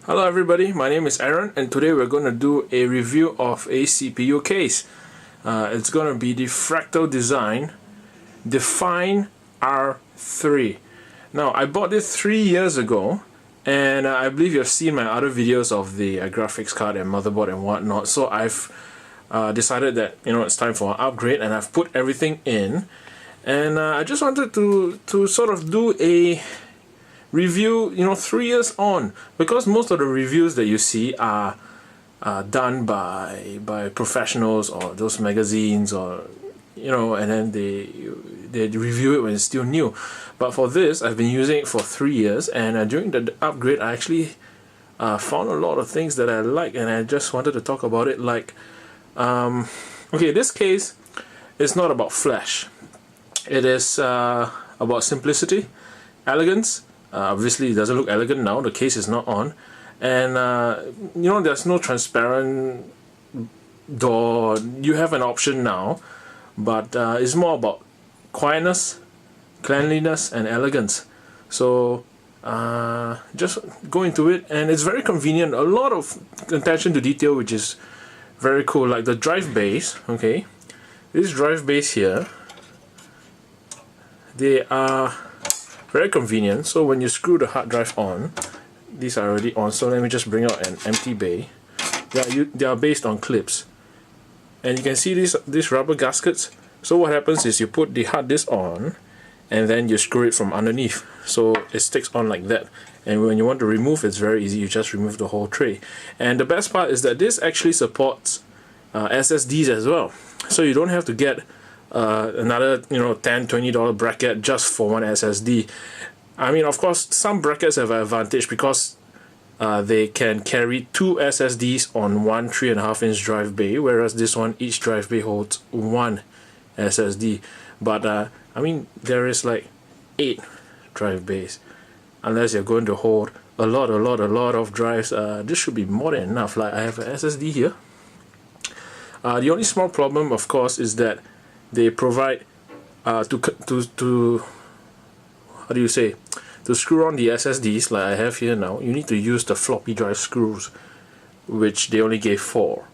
Hello everybody, my name is Aaron and today we're going to do a review of a CPU case. It's going to be the Fractal Design Refine R4. Now I bought it 3 years ago and I believe you've seen my other videos of the graphics card and motherboard and whatnot, so I've decided that it's time for an upgrade and I've put everything in, and I just wanted to sort of do a review 3 years on, because most of the reviews that you see are done by professionals or those magazines, or and then they review it when it's still new. But for this, I've been using it for 3 years, and during the upgrade I actually found a lot of things that I like, and I just wanted to talk about it. Like okay, this case is not about flash. It is about simplicity, elegance. Obviously it doesn't look elegant now, the case is not on, and there's no transparent door. You have an option now, but it's more about quietness, cleanliness and elegance. So just go into it, and it's very convenient. A lot of attention to detail, which is very cool. Like the drive bays, okay, this drive base here, they are very convenient. So when you screw the hard drive on, these are already on. So let me just bring out an empty bay. They are based on clips, and you can see these rubber gaskets. So what happens is you put the hard disk on, and then you screw it from underneath, so it sticks on like that. And when you want to remove, it's very easy. You just remove the whole tray. And the best part is that this actually supports SSDs as well. So you don't have to get another $10-20 bracket just for one SSD. I mean, of course, some brackets have an advantage because they can carry 2 SSDs on one 3.5-inch drive bay, whereas this one, each drive bay holds 1 SSD. But I mean, there is like 8 drive bays. Unless you're going to hold a lot of drives, this should be more than enough. Like I have an SSD here. The only small problem, of course, is that they provide to how do you say, to screw on the SSDs like I have here now. You need to use the floppy drive screws, which they only gave 4.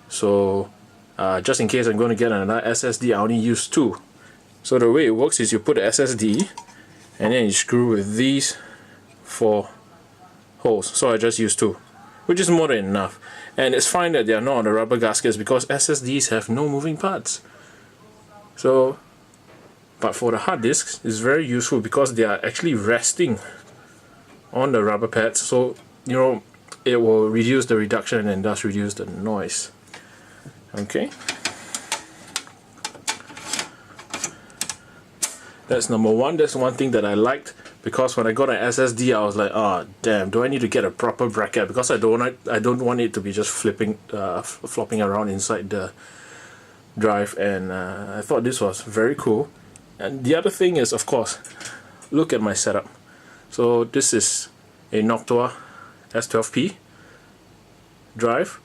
So just in case I'm going to get another SSD, I only use 2. So the way it works is you put the SSD and then you screw with these 4 holes. So I just use 2, which is more than enough. And it's fine that they are not on the rubber gaskets, because SSDs have no moving parts. So, but for the hard disks, it's very useful because they are actually resting on the rubber pads. So it will reduce the reduction and thus reduce the noise. Okay, that's number one. That's one thing that I liked, because when I got an SSD, I was like, oh damn, do I need to get a proper bracket? Because I don't want it to be just flopping around inside the drive. And I thought this was very cool. And the other thing is, of course, look at my setup. So this is a Noctua S12P drive.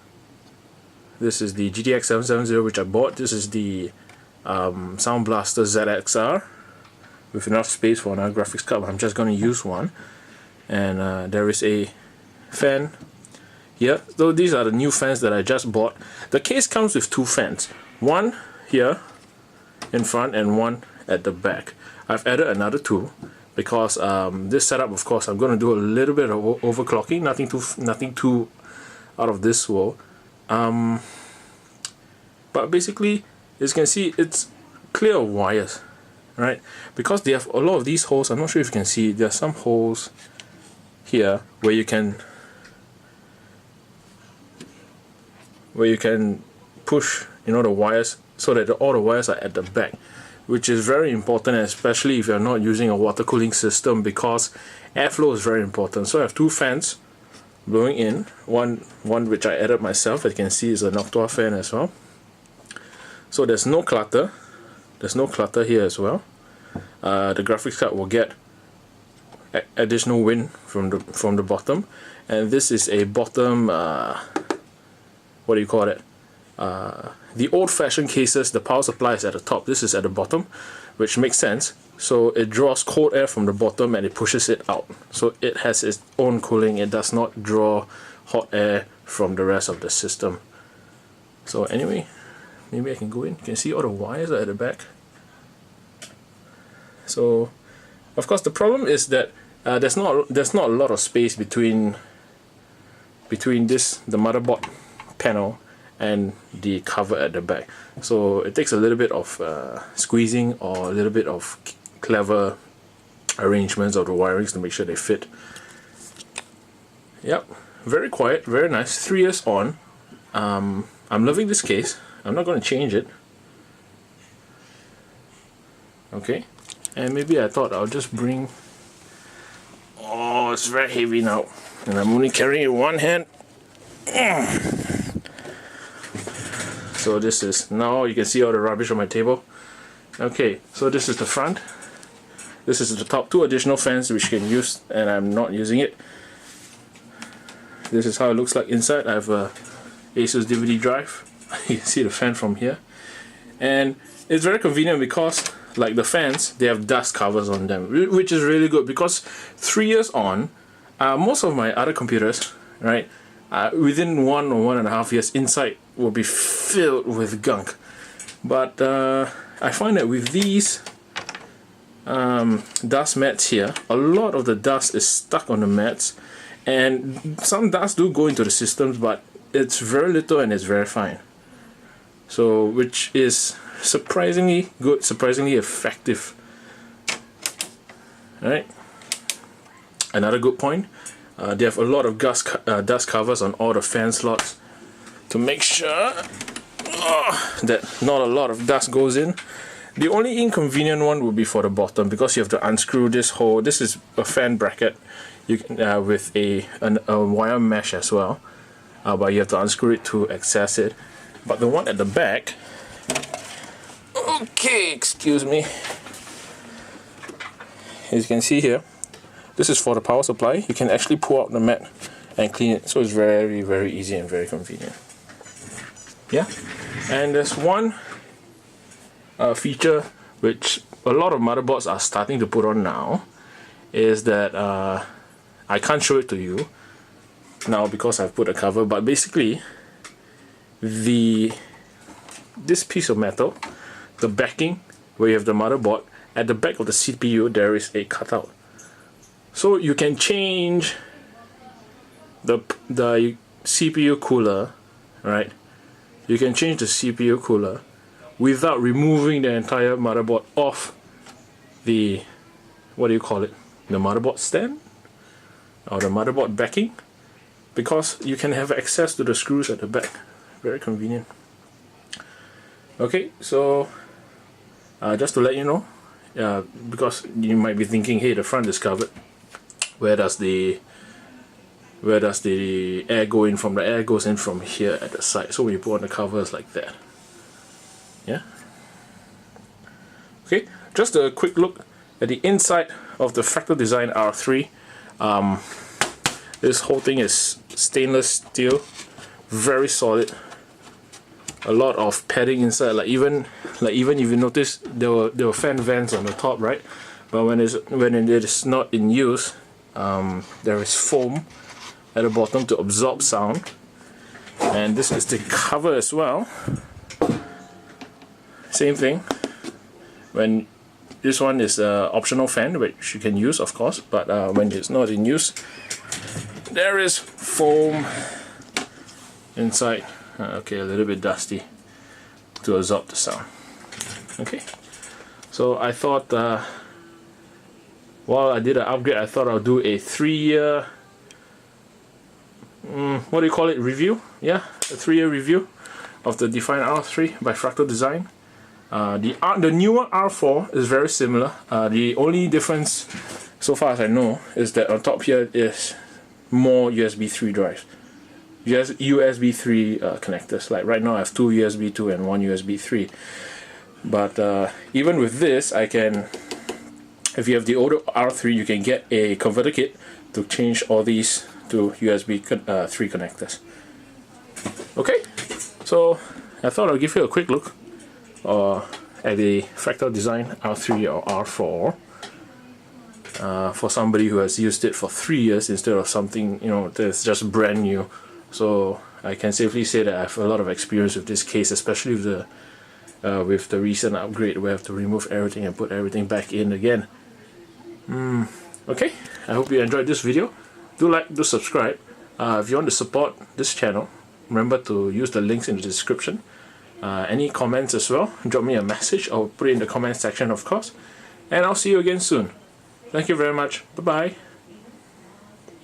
This is the GTX 770, which I bought. This is the Sound Blaster ZXR, with enough space for another graphics card. I'm just going to use one. And there is a fan here. So these are the new fans that I just bought. The case comes with 2 fans, one here in front and one at the back. I've added another 2 because this setup, of course, I'm going to do a little bit of overclocking, nothing too out of this world. But basically, as you can see, it's clear wires, right? Because they have a lot of these holes. I'm not sure if you can see, there are some holes here where you can push the wires, so that all the wires are at the back, which is very important, especially if you're not using a water cooling system, because airflow is very important. So I have 2 fans blowing in, one which I added myself. As you can see, is a Noctua fan as well. So there's no clutter. There's no clutter here as well. The graphics card will get additional wind from the bottom, and this is a bottom. What do you call it? The old-fashioned cases, the power supply is at the top. This is at the bottom, which makes sense so it draws cold air from the bottom and it pushes it out. So it has its own cooling. It does not draw hot air from the rest of the system. So anyway, maybe I can go in. You can see all the wires are at the back. So of course the problem is that there's not a lot of space between the motherboard panel and the cover at the back. So it takes a little bit of squeezing or a little bit of clever arrangements of the wirings to make sure they fit. Yep, very quiet, very nice. 3 years on. I'm loving this case. I'm not going to change it. Okay, and maybe I thought I'll just bring... Oh, it's very heavy now, and I'm only carrying it in one hand. So this is, now you can see all the rubbish on my table. Okay, so this is the front. This is the top. 2 additional fans which you can use, and I'm not using it. This is how it looks like inside. I have a Asus DVD drive. You can see the fan from here. And it's very convenient because, like the fans, they have dust covers on them, which is really good because 3 years on, most of my other computers, right, within 1 or 1.5 years, inside will be filled with gunk. But I find that with these dust mats here, a lot of the dust is stuck on the mats, and some dust do go into the systems, but it's very little and it's very fine. So, which is surprisingly good, surprisingly effective. Alright, another good point, they have a lot of dust covers on all the fan slots to make sure that not a lot of dust goes in. The only inconvenient one would be for the bottom, because you have to unscrew this whole, this is a fan bracket you can, with a wire mesh as well, but you have to unscrew it to access it. But the one at the back, okay, excuse me, as you can see here, this is for the power supply. You can actually pull out the mat and clean it, so it's very, very easy and very convenient. Yeah, and there's one feature which a lot of motherboards are starting to put on now, is that I can't show it to you now because I've put a cover, but basically this piece of metal, the backing where you have the motherboard, at the back of the CPU there is a cutout, so you can change the CPU cooler, right? You can change the CPU cooler without removing the entire motherboard off the, what do you call it, the motherboard stand or the motherboard backing, because you can have access to the screws at the back. Very convenient. Okay, so just to let you know, because you might be thinking, hey, the front is covered, where does the air go in from? The air goes in from here at the side, so when you put on the covers like that. Yeah. Okay, just a quick look at the inside of the Fractal Design R3. This whole thing is stainless steel, very solid. A lot of padding inside, like even if you notice, there were fan vents on the top, right? But when it is not in use, there is foam at the bottom to absorb sound, and this is the cover as well. Same thing. When this one is an optional fan which you can use, of course, but when it's not in use, there is foam inside. Okay, a little bit dusty to absorb the sound. Okay, so I thought while I did an upgrade, I thought I'll do a 3-year what do you call it, review? Yeah, a 3-year review of the Refine R3 by Fractal Design. The newer R4 is very similar. The only difference, so far as I know, is that on top here is more USB 3 drives. USB 3 connectors. Like right now I have 2 USB 2 and 1 USB 3. But even with this, I can, if you have the older R3, you can get a converter kit to change all these to USB 3 connectors. Okay, so I thought I'll give you a quick look at a Fractal Design R3 or R4 for somebody who has used it for 3 years instead of something, you know, that's just brand new. So I can safely say that I have a lot of experience with this case, especially with the recent upgrade where I have to remove everything and put everything back in again. Okay, I hope you enjoyed this video. Do like, do subscribe. If you want to support this channel, remember to use the links in the description. Any comments as well, drop me a message or put it in the comment section, of course. And I'll see you again soon. Thank you very much. Bye bye.